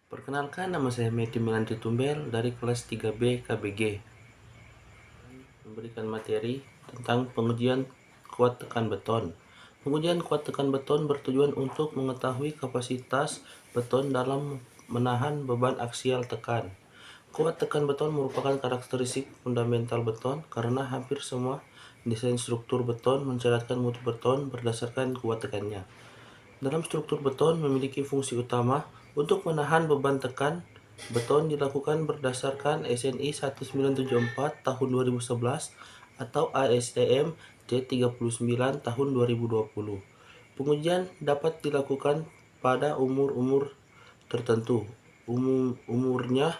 Perkenalkan, nama saya Matthew Melanti Tumbel dari kelas 3B KBG. Memberikan materi tentang pengujian kuat tekan beton. Pengujian kuat tekan beton bertujuan untuk mengetahui kapasitas beton dalam menahan beban aksial tekan. Kuat tekan beton merupakan karakteristik fundamental beton karena hampir semua desain struktur beton mensyaratkan mutu beton berdasarkan kuat tekannya. Dalam struktur beton memiliki fungsi utama untuk menahan beban tekan. Beton dilakukan berdasarkan SNI 1974 tahun 2011 atau ASTM C39 tahun 2020. Pengujian dapat dilakukan pada umur tertentu. Umumnya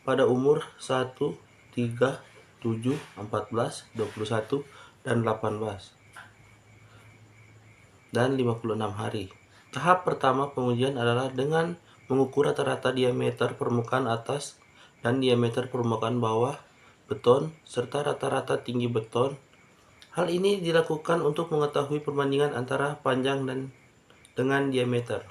pada umur 1, 3, 7, 14, 21, dan 18 dan 56 hari. Tahap pertama pengujian adalah dengan mengukur rata-rata diameter permukaan atas dan diameter permukaan bawah beton serta rata-rata tinggi beton. Hal ini dilakukan untuk mengetahui perbandingan antara panjang dan dengan diameter.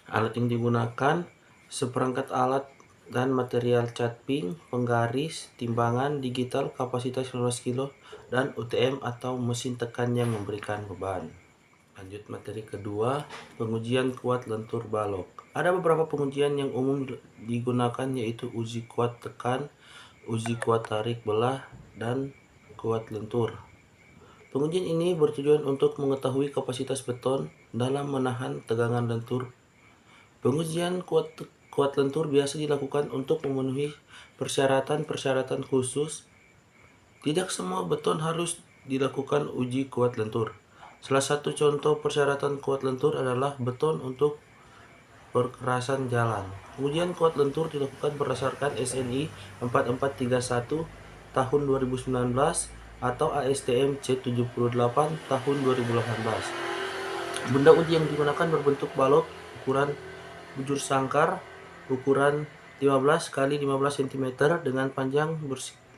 Alat yang digunakan seperangkat alat dan material cat pink, penggaris, timbangan digital kapasitas 15 kg, dan UTM atau mesin tekan yang memberikan beban. Lanjut materi kedua, pengujian kuat lentur balok. Ada beberapa pengujian yang umum digunakan yaitu uji kuat tekan, uji kuat tarik belah, dan kuat lentur. Pengujian ini bertujuan untuk mengetahui kapasitas beton dalam menahan tegangan lentur. Pengujian kuat lentur biasa dilakukan untuk memenuhi persyaratan-persyaratan khusus. Tidak semua beton harus dilakukan uji kuat lentur. Salah satu contoh persyaratan kuat lentur adalah beton untuk perkerasan jalan. Pengujian kuat lentur dilakukan berdasarkan SNI 4431 tahun 2019 atau ASTM C78 tahun 2018. Benda uji yang digunakan berbentuk balok ukuran bujur sangkar ukuran 15 x 15 cm dengan panjang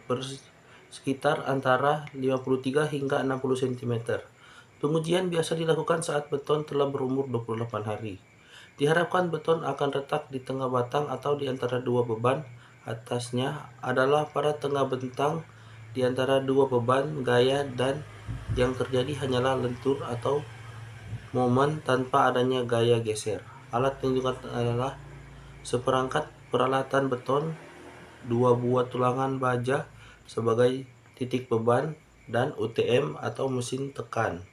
bersekitar antara 53 hingga 60 cm. Pengujian biasa dilakukan saat beton telah berumur 28 hari. Diharapkan beton akan retak di tengah batang atau di antara dua beban. Atasnya adalah pada tengah bentang di antara dua beban gaya, dan yang terjadi hanyalah lentur atau momen tanpa adanya gaya geser. Alat yang digunakan adalah seperangkat peralatan beton, 2 buah tulangan baja sebagai titik beban, dan UTM atau mesin tekan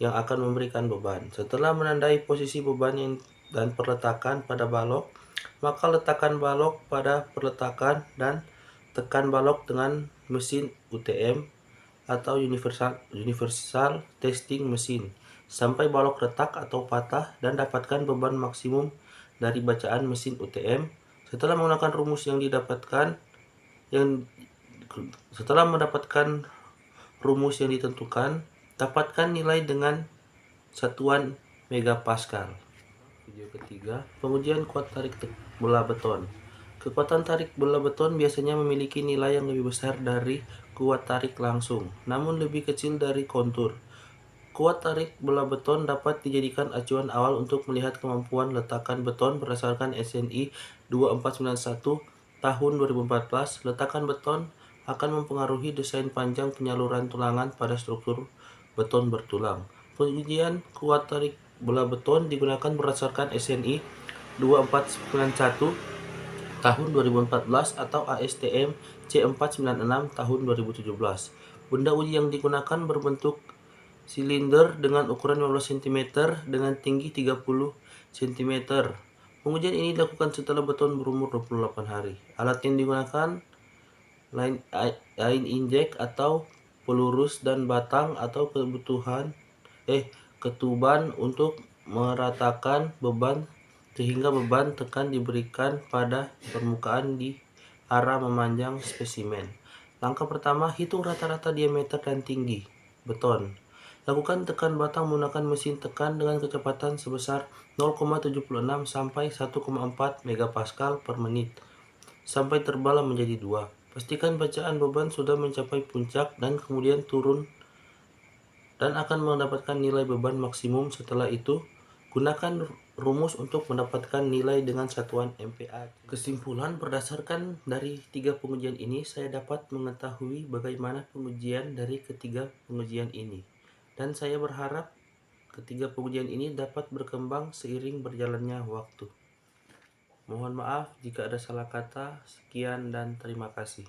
yang akan memberikan beban. Setelah menandai posisi beban dan perletakan pada balok, maka letakkan balok pada perletakan dan tekan balok dengan mesin UTM atau universal testing machine sampai balok retak atau patah, dan dapatkan beban maksimum dari bacaan mesin UTM. Setelah menggunakan rumus yang ditentukan, dapatkan nilai dengan satuan megapascal. Video ketiga, pengujian kuat tarik belah beton. Kekuatan tarik belah beton biasanya memiliki nilai yang lebih besar dari kuat tarik langsung, namun lebih kecil dari kontur. Kuat tarik belah beton dapat dijadikan acuan awal untuk melihat kemampuan letakan beton berdasarkan SNI 2491 tahun 2014. Letakan beton akan mempengaruhi desain panjang penyaluran tulangan pada struktur beton bertulang. Pengujian kuat tarik belah beton digunakan berdasarkan SNI 2491 tahun 2014 atau ASTM C496 tahun 2017. Benda uji yang digunakan berbentuk silinder dengan ukuran 15 cm dengan tinggi 30 cm. Pengujian ini dilakukan setelah beton berumur 28 hari. Alat yang digunakan line inject atau pelurus dan batang atau ketuban untuk meratakan beban sehingga beban tekan diberikan pada permukaan di arah memanjang spesimen. Langkah pertama, hitung rata-rata diameter dan tinggi beton. Lakukan tekan batang menggunakan mesin tekan dengan kecepatan sebesar 0,76 sampai 1,4 megapascal per menit sampai terbelah menjadi 2. Pastikan bacaan beban sudah mencapai puncak dan kemudian turun dan akan mendapatkan nilai beban maksimum. Setelah itu, Gunakan rumus untuk mendapatkan nilai dengan satuan MPa. Kesimpulan, berdasarkan dari 3 pengujian ini, saya dapat mengetahui bagaimana pengujian dari ketiga pengujian ini. Dan saya berharap ketiga pengujian ini dapat berkembang seiring berjalannya waktu. Mohon maaf jika ada salah kata. Sekian dan terima kasih.